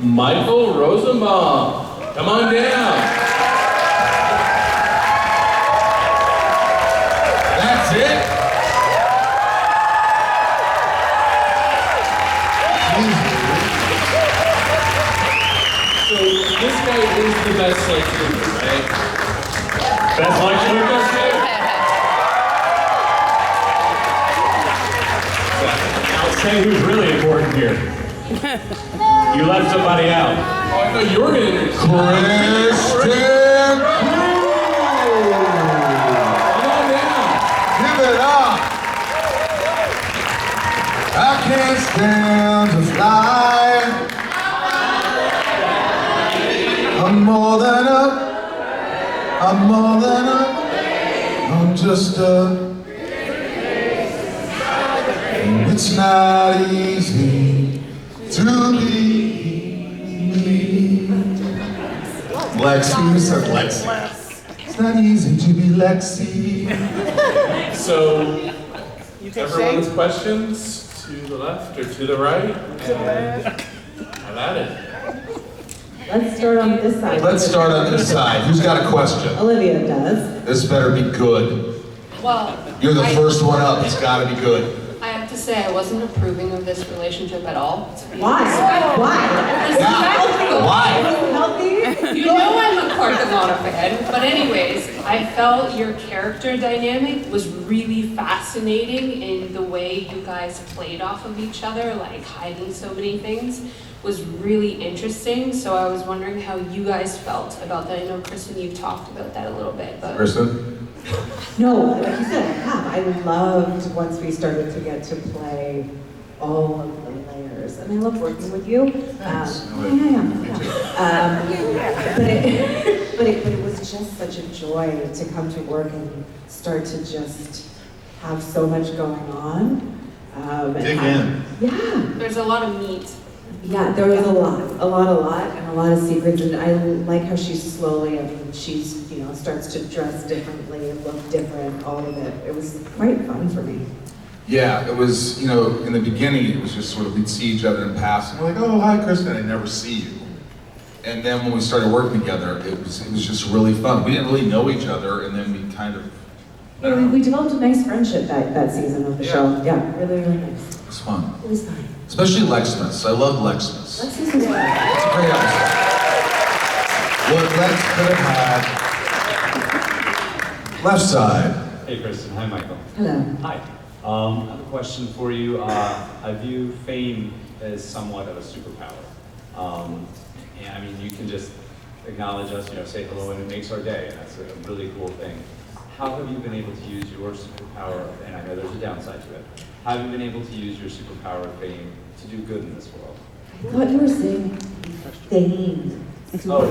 Michael Rosenbaum. Come on down. That's it. So this guy is the best Lex Luthor, right? Best Lex Luthor? I'll say who's really important here. You left somebody out. Oh, I thought you were going to Kristin! Come on down. Give it up! I can't stand to fly. I'm more than up. I'm more than up. I'm just it's not easy to be me. Lexi, who said Lexi? It's not easy to be Lexi. So, everyone's questions to the left or to the right? Have at it. Let's start on this side. Let's start on this side. Who's got a question? Olivia does. This better be good. Well, You're the first one up. It's gotta be good. I have to say I wasn't approving of this relationship at all. Why? Why? Healthy? You know I'm a Carcamona fan, but anyways, I felt your character dynamic was really fascinating in the way you guys played off of each other, like hiding so many things was really interesting. So I was wondering how you guys felt about that. I know, Kristin, you've talked about that a little bit, but... Kristin? No, like you said, I have. I loved once we started to get to play all of the layers. And I love working with you. Yeah. But it was just such a joy to come to work and start to just have so much going on. Dig in. Yeah. There's a lot of meat. Yeah, there was a lot, and a lot of secrets, and I like how she's slowly, she's, starts to dress differently and look different, all of it. It was quite fun for me. Yeah, it was, in the beginning, it was just sort of, we'd see each other in passing, we're like, oh, hi, Kristin, I never see you. And then when we started working together, it was just really fun. We didn't really know each other, and then we kind of, Yeah, we developed a nice friendship that season of the show. Yeah, really, really nice. It was fun. It was fun. Especially Lexmas. I love Lexmas. Lexmas was fun. It's a great episode. What Lex could have had. Left side. Hey, Kristin. Hi, Michael. Hello. Hi. I have a question for you. I view fame as somewhat of a superpower. And I mean, you can just acknowledge us, say hello, and it makes our day, and that's a really cool thing. How have you been able to use your superpower, and I know there's a downside to it, how have you been able to use your superpower of fame to do good in this world? I thought you were saying fame. Yeah.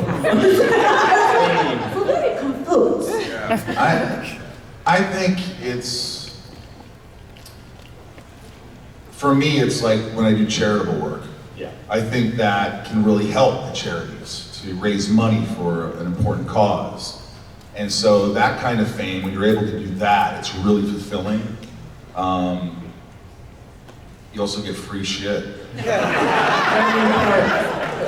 I think it's, for me, it's like when I do charitable work. Yeah. I think that can really help the charities to raise money for an important cause. And so that kind of fame, when you're able to do that, it's really fulfilling. You also get free shit.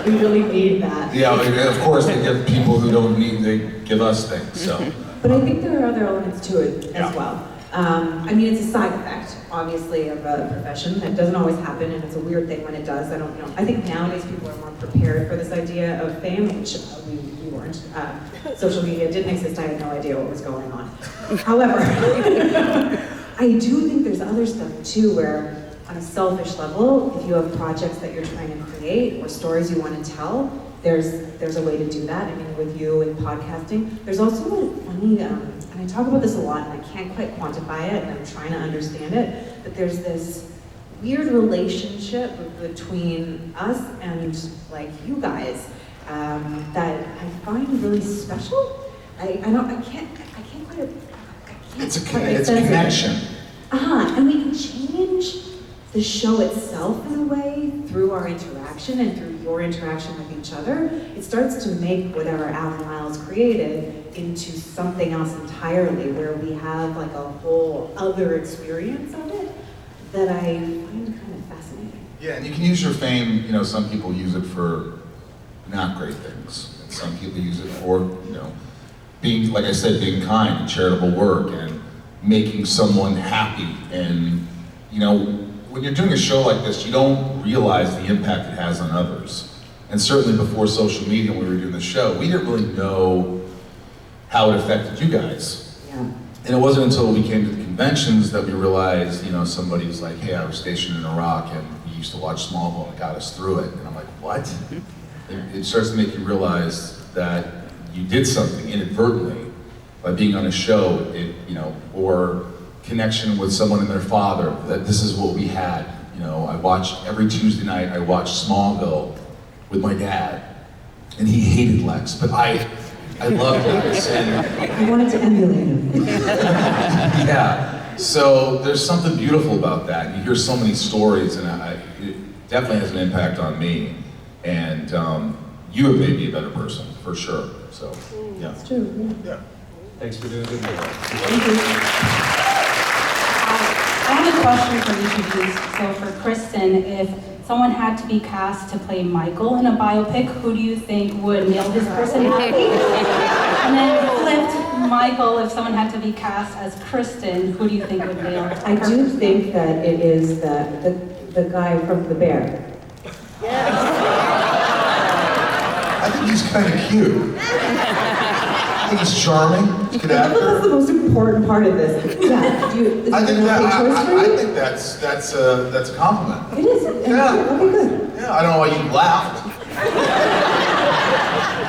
We really need that. Yeah, of course they give people who don't need, they give us things, so. But I think there are other elements to it Yeah. as well. I mean, it's a side effect, obviously, of a profession. It doesn't always happen, and it's a weird thing when it does. I think nowadays people are more prepared for this idea of fame, which we weren't. Social media didn't exist. I had no idea what was going on. However, I do think there's other stuff too, where on a selfish level, if you have projects that you're trying to create or stories you want to tell, there's a way to do that. I mean, with you in podcasting, there's also a funny, and I talk about this a lot, and I can't quite quantify it, and I'm trying to understand it, but there's this weird relationship between us and like you guys that I find really special. It's a connection. And we can change the show itself in a way through our interaction and through your interaction with each other. It starts to make whatever Alan Miles created into something else entirely, where we have like a whole other experience of it that I find kind of fascinating. Yeah, and you can use your fame, some people use it for not great things. And some people use it for, you know, being, like I said, being kind and charitable work and making someone happy. And, you know, when you're doing a show like this, you don't realize the impact it has on others. And certainly before social media, when we were doing the show, we didn't really know how it affected you guys. Yeah. And it wasn't until we came to the conventions that we realized, you know, somebody was like, hey, I was stationed in Iraq and we used to watch Smallville and it got us through it. And I'm like, what? It starts to make you realize that you did something inadvertently by being on a show, you know, or connection with someone and their father, that this is what we had. You know, I watched, every Tuesday night, I watched Smallville with my dad, and he hated Lex, but I loved Lex. And I wanted to emulate him. yeah, so there's something beautiful about that. You hear so many stories, and it definitely has an impact on me. And you have made me a better person, for sure. So, yeah. It's true, yeah. Thanks for doing good work. Thank you. I have a question for each of you. So for Kristin, if someone had to be cast to play Michael in a biopic, who do you think would nail his personality? And then flipped, Michael, if someone had to be cast as Kristin, who do you think would nail her I do think that it is the guy from The Bear. I think he's kind of cute. I think he's charming. He's a good That's actor. the most important part of this. Yeah, is I it think an that okay choice for I you? think that's a compliment. It is. Yeah. Okay, good. Yeah, I don't know why you laughed.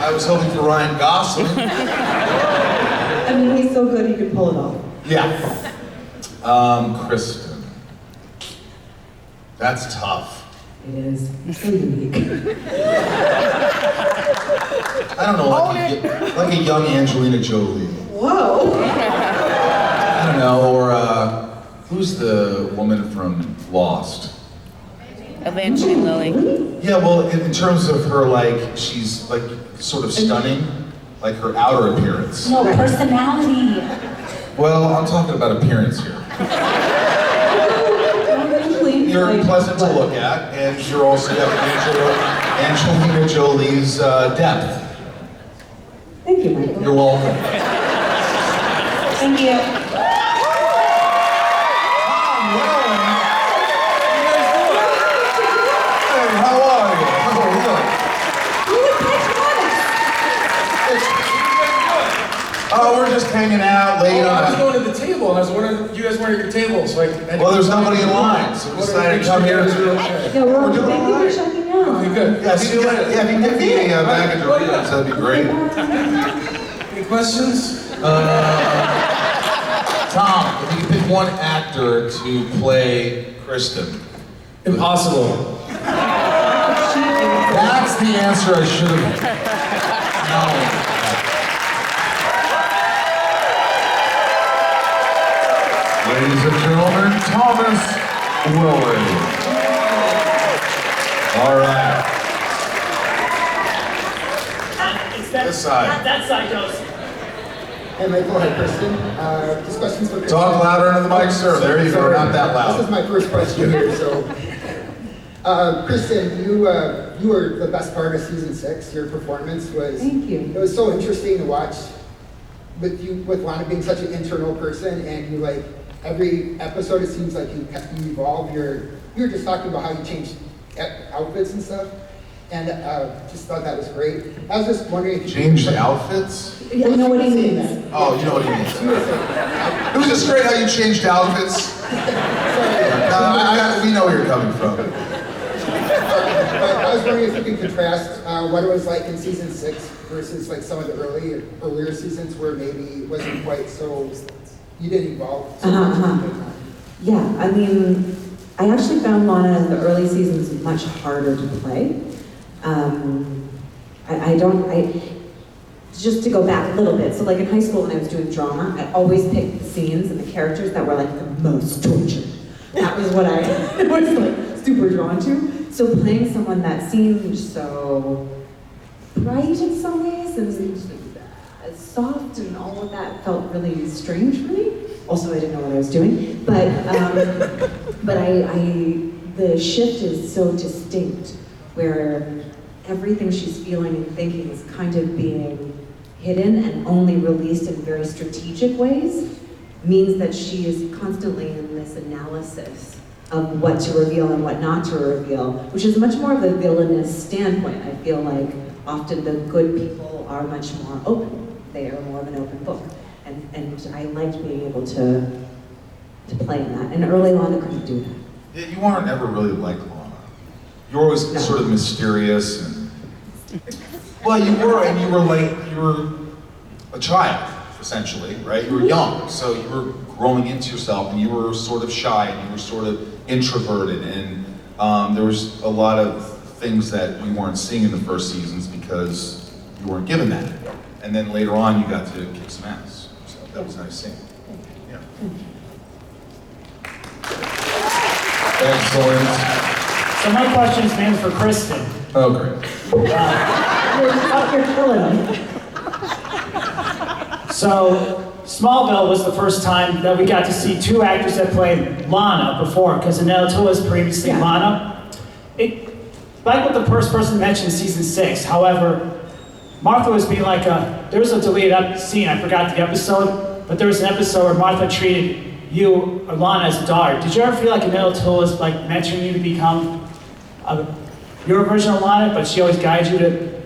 I was hoping for Ryan Gosling. I mean, he's so good he could pull it off. Yeah. Kristin. That's tough. It is. It's so unique. I don't know, like a young Angelina Jolie. Whoa. I don't know, or who's the woman from Lost? Evangeline Lilly. Yeah, well, in terms of her, like, she's like sort of stunning, like her outer appearance. No, personality. Well, I'm talking about appearance here. You're pleasant to look at, and you're also Angelina Jolie's depth. Thank you, Michael. You're welcome. Thank you. Hey, how are you? Oh, we're just hanging out late I was on. going to the table, and I was wondering if you guys weren't at your table, so Well, there's nobody in line, so we decided to come here to. Yeah, we're doing thank all you right. for checking out. Okay, good. Yeah, if you can give me a bag of Doritos, that'd be great. Any questions? Tom, if you could pick one actor to play Kristin. Impossible. That's the answer I should have known. Ladies and gentlemen, Thomas Willie. All right. This side. That side goes. Hey Michael, hi Kristin. This question's for Kristin. Talk louder into the mic, sir. There you go, Sorry. not that loud. This is my first question here, so. Kristin, you were the best part of season 6. Your performance was. Thank you. It was so interesting to watch with Lana being such an internal person, and you like, every episode it seems like you evolve. You were just talking about how you changed outfits and stuff, and just thought that was great. I was just wondering if you Changed outfits? Yeah, I know what he Saying means. that. Oh, you know what he means. You were saying- It was just great how you changed outfits. We know where you're coming from. But I was wondering if you could contrast what it was like in season 6 versus like some of the earlier seasons where maybe it wasn't quite so, you didn't evolve so much. Yeah, I mean, I actually found Lana in the early seasons much harder to play. Just to go back a little bit, so like in high school when I was doing drama, I always picked the scenes and the characters that were like the most tortured. That was what I was like super drawn to. So playing someone that seemed so bright in some ways and soft and all of that felt really strange for me. Also, I didn't know what I was doing, but the shift is so distinct where everything she's feeling and thinking is kind of being hidden and only released in very strategic ways means that she is constantly in this analysis of what to reveal and what not to reveal, which is much more of the villainous standpoint. I feel like often the good people are much more open. They are more of an open book. And I liked being able to play in that. And early Lana couldn't do that. Yeah, you weren't ever really like Lana. You were always sort of mysterious and, well, you were a child, essentially, right? You were young, so you were growing into yourself, and you were sort of shy, and you were sort of introverted, and there was a lot of things that we weren't seeing in the first seasons because you weren't given that. And then later on, you got to kick some ass. So that was nice seeing. Yeah. Excellent. So my question is mainly for Kristin. Oh, great. You're killing me. So Smallville was the first time that we got to see two actors that played Lana perform, because Annette was previously Lana. Like what the first person mentioned in season 6, however, Martha was being like there was a deleted scene, I forgot the episode, but there was an episode where Martha treated you, or Lana, as a daughter. Did you ever feel like Annette was like mentoring you to become your version of Lana, but she always guides you to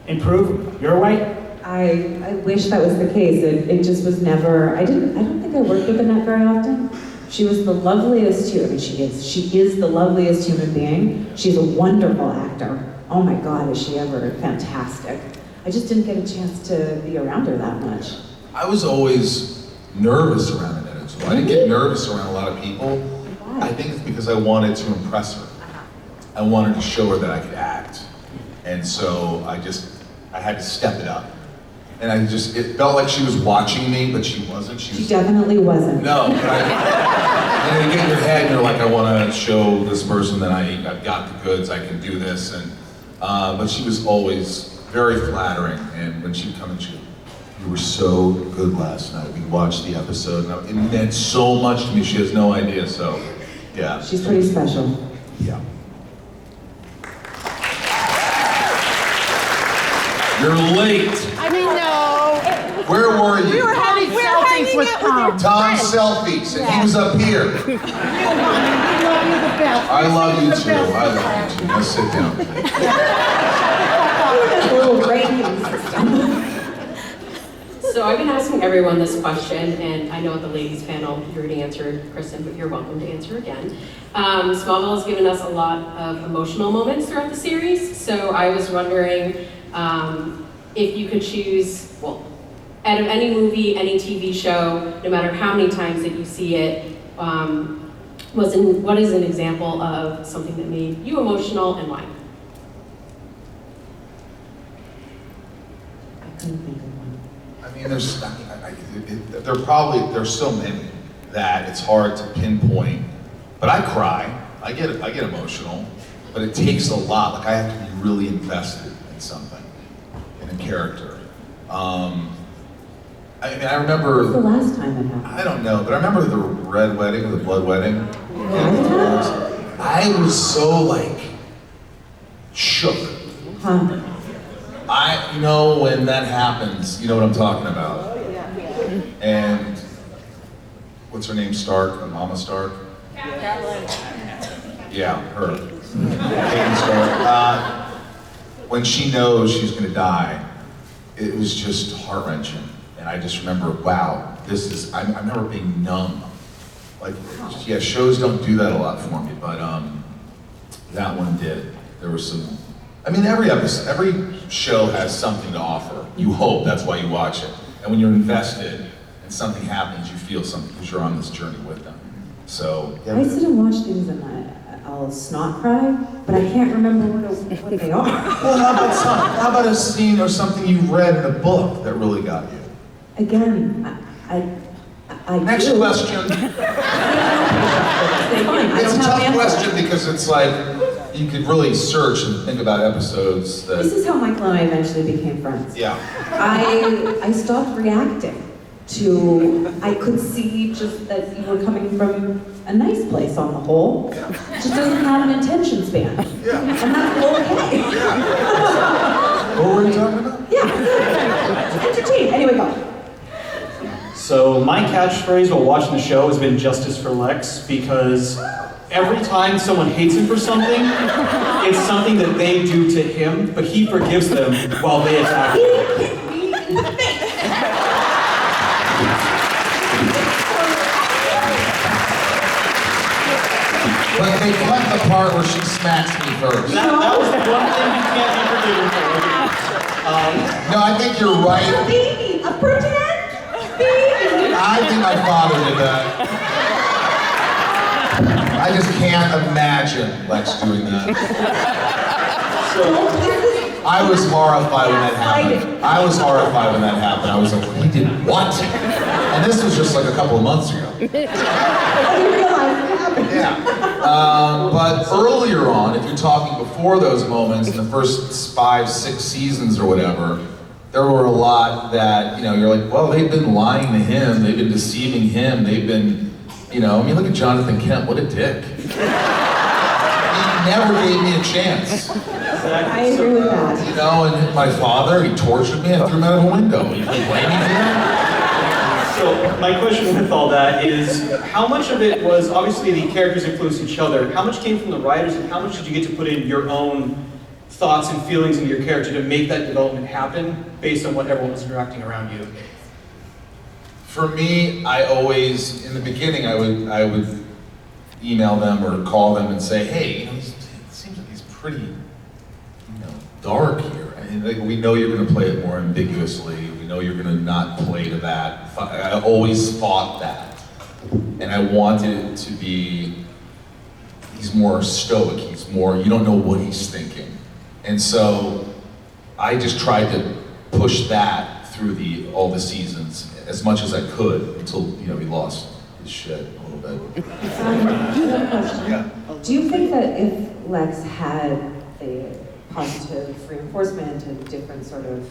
improve your way? I wish that was the case. It just was never, I don't think I worked with Annette very often. She was the loveliest she is the loveliest human being. She's a wonderful actor. Oh my God, is she ever fantastic. I just didn't get a chance to be around her that much. I was always nervous around Annette as well. I didn't get nervous around a lot of people. Why? I think it's because I wanted to impress her. I wanted to show her that I could act. And so I had to step it up. And it felt like she was watching me, but she wasn't. She definitely wasn't. No, but and you get in your head, and you're like, I want to show this person that I've got the goods, I can do this. And but she was always very flattering. And when she'd come and you were so good last night. We watched the episode, and it meant so much to me. She has no idea, so yeah. She's pretty special. Yeah. You're late. No. Where were you? We were having selfies with Tom. Tom's selfies, and he was up here. I love you too. I love you too. Now sit down. A little ranking system. So I've been asking everyone this question, and I know at the ladies panel you already answered, Kristin, but you're welcome to answer again. Smallville has given us a lot of emotional moments throughout the series, so I was wondering if you could choose, well, out of any movie, any TV show, no matter how many times that you see it, what is an example of something that made you emotional and why? I couldn't think of one. I mean, there's so many that it's hard to pinpoint. But I cry. I get emotional. But it takes a lot. Like I have to be really invested in something, in a character. I remember. When's the last time it happened? I don't know, but I remember the red wedding, or the blood wedding. I was so like shook. Huh. When that happens, you know what I'm talking about. And what's her name? Stark, Mama Stark. Yeah, her. Caitlin Stark. When she knows she's gonna die, it was just heart-wrenching. And I just remember, wow, I remember being numb. Like, yeah, shows don't do that a lot for me, but that one did. There was some, every show has something to offer. You hope, that's why you watch it. And when you're invested and something happens, you feel something because you're on this journey with them. So, yeah. I sit and watch things and I'll snot cry, but I can't remember what they are. Well, how about a scene or something you read in a book that really got you? Again, I Next do. question. It's a tough question because it's like, you could really search and think about episodes that... This is how Michael and I eventually became friends. Yeah. I stopped reacting to, I could see just that you were coming from a nice place on the whole. Just doesn't have an attention span. Yeah. And that's okay. Yeah. So my catchphrase while watching the show has been justice for Lex, because every time someone hates him for something, it's something that they do to him, but he forgives them while they attack him. But they cut the part where she smacks me first. That was the one thing you can't be forgiven for. No, I think you're right. Baby, a protein? I think my father did that. I just can't imagine Lex doing that. I was horrified when that happened. I was like, he did what? And this was just like a couple of months ago. I didn't realize it happened. Yeah. But earlier on, if you're talking before those moments, in the first 5, 6 seasons or whatever, there were a lot that, you're like, well, they've been lying to him, they've been deceiving him, they've been, look at Jonathan Kemp, what a dick. He never gave me a chance. I agree with that. And my father, he tortured me and threw me out of a window. You can blame me for that? So my question with all that is, how much of it was, obviously the characters influence each other, how much came from the writers and how much did you get to put in your own thoughts and feelings into your character to make that development happen based on what everyone was interacting around you? For me, I always, in the beginning, I would email them or call them and say, hey, it seems like he's pretty, dark here. And we know you're going to play it more ambiguously. We know you're going to not play to that. I always thought that. And I wanted it to be, he's more stoic, he's more, you don't know what he's thinking. And so I just tried to push that through all the seasons as much as I could until he lost his shit a little bit. Yeah. Do you think that if Lex had a positive reinforcement and different sort of,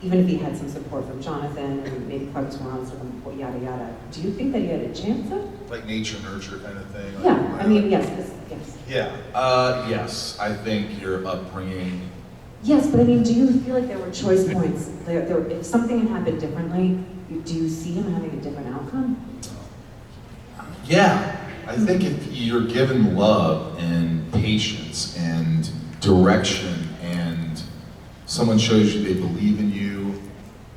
even if he had some support from Jonathan and maybe Clark's around sort of yada yada, do you think that he had a chance of? Like nature nurture kind of thing? Yeah, I mean, yes. Yeah, yes, I think your upbringing. Yes, but I mean, do you feel like there were choice points? If something had happened differently, do you see him having a different outcome? Yeah, I think if you're given love and patience and direction and someone shows you they believe in you,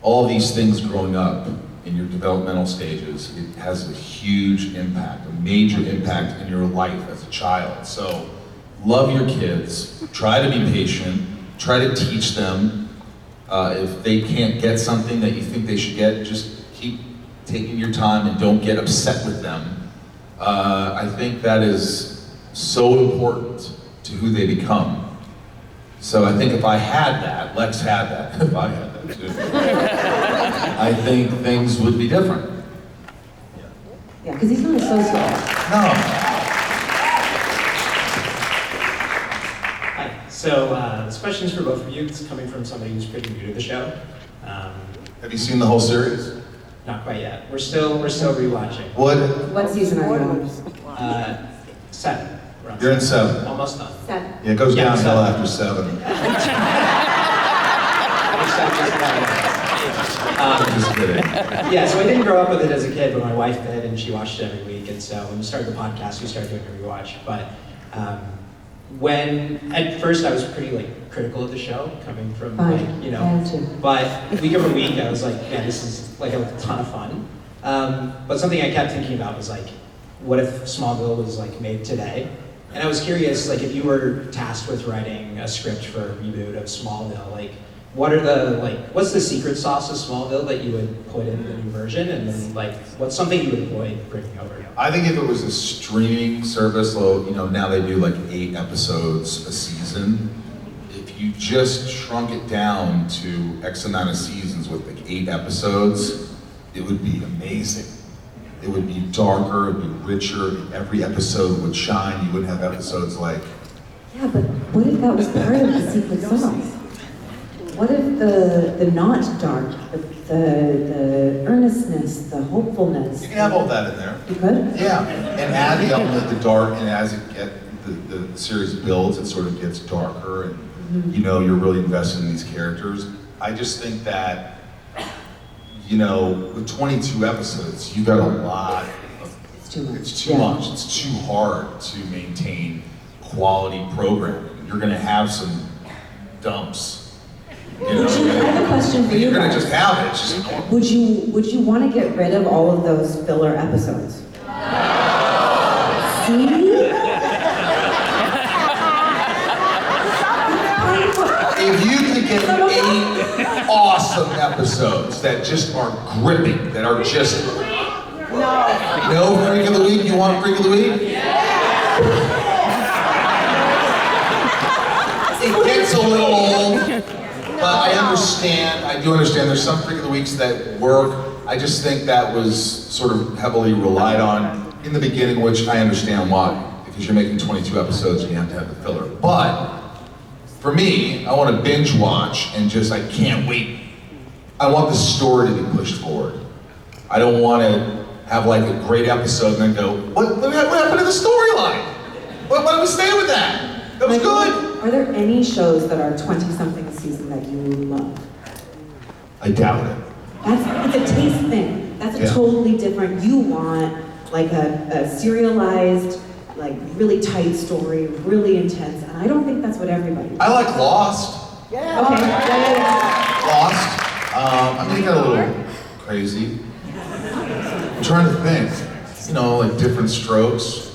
all these things growing up in your developmental stages, it has a huge impact, a major impact in your life as a child. So love your kids, try to be patient, try to teach them. If they can't get something that you think they should get, just keep taking your time and don't get upset with them. I think that is so important to who they become. So I think if I had that, Lex had that, if I had that too, I think things would be different. Yeah, because he's not a sociopath. No. Hi. So this question is for both of you. It's coming from somebody who's pretty new to the show. Have you seen the whole series? Not quite yet. We're still rewatching. What season are you on? 7. You're in 7. Almost done. 7. Yeah, it goes downhill after 7. Just kidding. Yeah, so I didn't grow up with it as a kid, but my wife did, and she watched it every week. And so when we started the podcast, we started doing a rewatch. But when at first I was pretty critical of the show, coming from but week over week I was like, man, this is a ton of fun. But something I kept thinking about was what if Smallville was made today? And I was curious, if you were tasked with writing a script for a reboot of Smallville, what's the secret sauce of Smallville that you would put in the new version, and then what's something you would avoid bringing over? I think if it was a streaming service, now they do 8 episodes a season. If you just shrunk it down to X amount of seasons with 8 episodes, it would be amazing. It would be darker, it would be richer, every episode would shine, you wouldn't have episodes like... Yeah, but what if that was part of the secret sauce? What if the not dark, the earnestness, the hopefulness... You can have all that in there. You could? Yeah, and add the element of the dark, and as the series builds, it sort of gets darker, and you're really invested in these characters. I just think that you know, with 22 episodes, you got a lot of, It's too much. it's too much, it's too hard to maintain quality programming. You're gonna have some dumps. You know, I have a question for you you're gonna guys. just have it, it's just normal. Would you want to get rid of all of those filler episodes? See? If you could get 8 awesome episodes that just are gripping, that are just... No Freak of the Week? You want Freak of the Week? It gets a little old, but I do understand there's some Freak of the Weeks that work. I just think that was sort of heavily relied on in the beginning, which I understand why, because you're making 22 episodes and you have to have the filler. But for me, I want to binge watch and just, I can't wait. I want the story to be pushed forward. I don't want to have like a great episode and then go, what happened to the storyline? Why did we stay with that? That was good. Are there any shows that are 20-something a season that you love? I doubt it. It's a taste thing. That's a totally different, you want like a serialized, like really tight story, really intense, and I don't think that's what everybody wants. I like Lost. Yeah. Okay. Yeah. Lost. I mean, it got a little crazy. I'm trying to think. You know, like different strokes.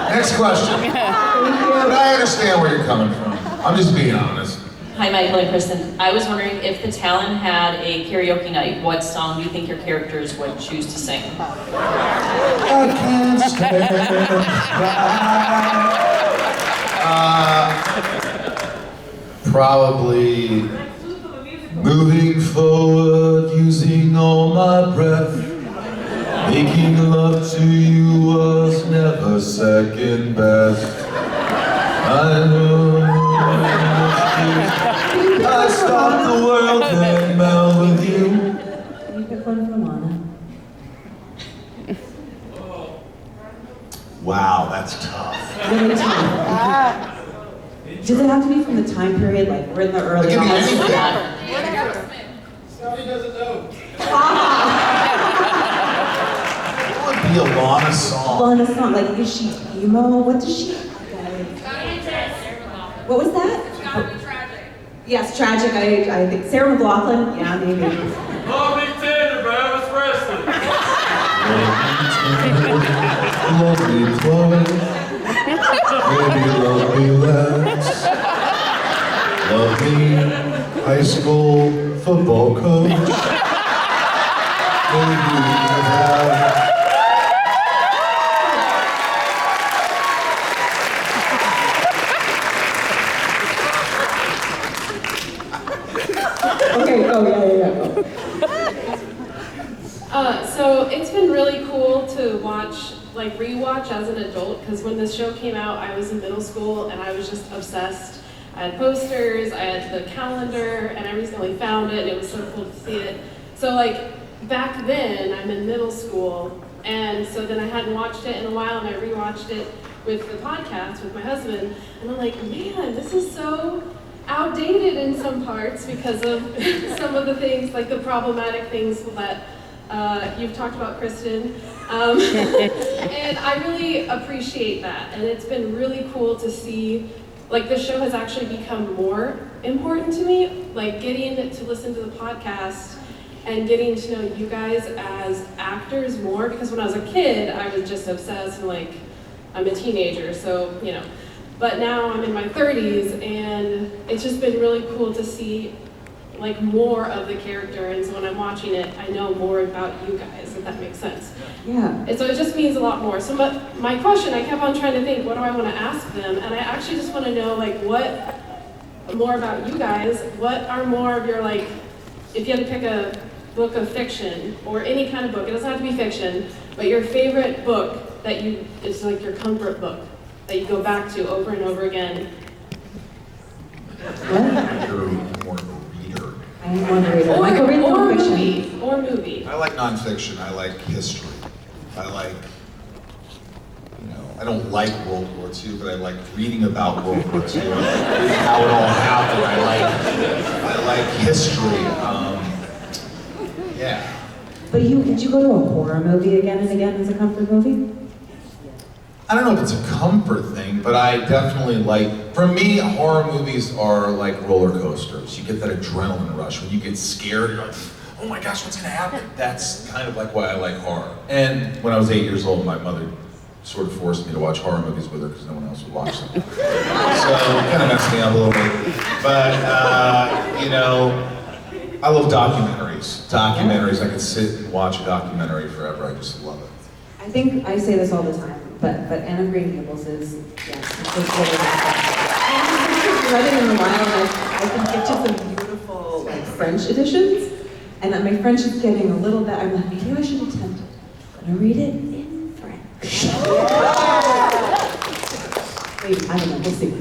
Next question. But I understand where you're coming from. I'm just being honest. Hi, Michael and Kristin. I was wondering if the Talon had a karaoke night, what song do you think your characters would choose to sing? I can't stand probably moving forward, using all my breath. Making love to you was never second best. I know I stopped the world and melt with you. Can you pick one from Lana? Wow, that's tough. Really tough. Does it have to be from the time period, like we're in the early It can be anything. Somebody doesn't know. What would be a Lana song? Lana song, like is she emo? What does she? What was that? Yes, tragic. I think Sarah McLachlan. Yeah, maybe. Love me tender, but I was wrestling. Love me close, maybe love me less. Love me, high school football coach. Maybe we could have. Okay. Oh yeah. So it's been really cool to watch, like rewatch as an adult, because when this show came out, I was in middle school and I was just obsessed. I had posters, I had the calendar, and I recently found it, and it was so cool to see it. So like back then, I'm in middle school, and so then I hadn't watched it in a while, and I rewatched it with the podcast with my husband, and I'm like, man, this is so outdated in some parts because of some of the things, like the problematic things that you've talked about, Kristin. And I really appreciate that. And it's been really cool to see, like the show has actually become more important to me, like getting to listen to the podcast and getting to know you guys as actors more, because when I was a kid, I was just obsessed and like, I'm a teenager, so, you know. But now I'm in my 30s, and it's just been really cool to see like more of the character, and so when I'm watching it, I know more about you guys, if that makes sense. Yeah. And so it just means a lot more. So my question, I kept on trying to think, what do I want to ask them? And I actually just want to know, like, what more about you guys? What are more of your, like, if you had to pick a book of fiction, or any kind of book, it doesn't have to be fiction, but your favorite book that it's like your comfort book that you go back to over and over again. You're more of a reader. I am one reader. Like a read nonfiction. Or movie. I like nonfiction. I like history. I like, I don't like World War II, but I like reading about World War II, reading how it all happened. I like history. Yeah. But did you go to a horror movie again and again as a comfort movie? I don't know if it's a comfort thing, but I definitely like, for me, horror movies are like roller coasters. You get that adrenaline rush. When you get scared, you're like, oh my gosh, what's gonna happen? That's kind of like why I like horror. And when I was 8 years old, my mother sort of forced me to watch horror movies with her because no one else would watch them. So it kind of messed me up a little bit. But, you know, I love documentaries. I could sit and watch a documentary forever. I just love it. I think I say this all the time, but Anne of Green Gables is, yes, it's really I haven't read it in a while, and I can get to some beautiful like French editions, and my French is getting a little bit, I'm like, maybe I should attempt it. I'm gonna read it in French. Maybe, I don't know, we'll see.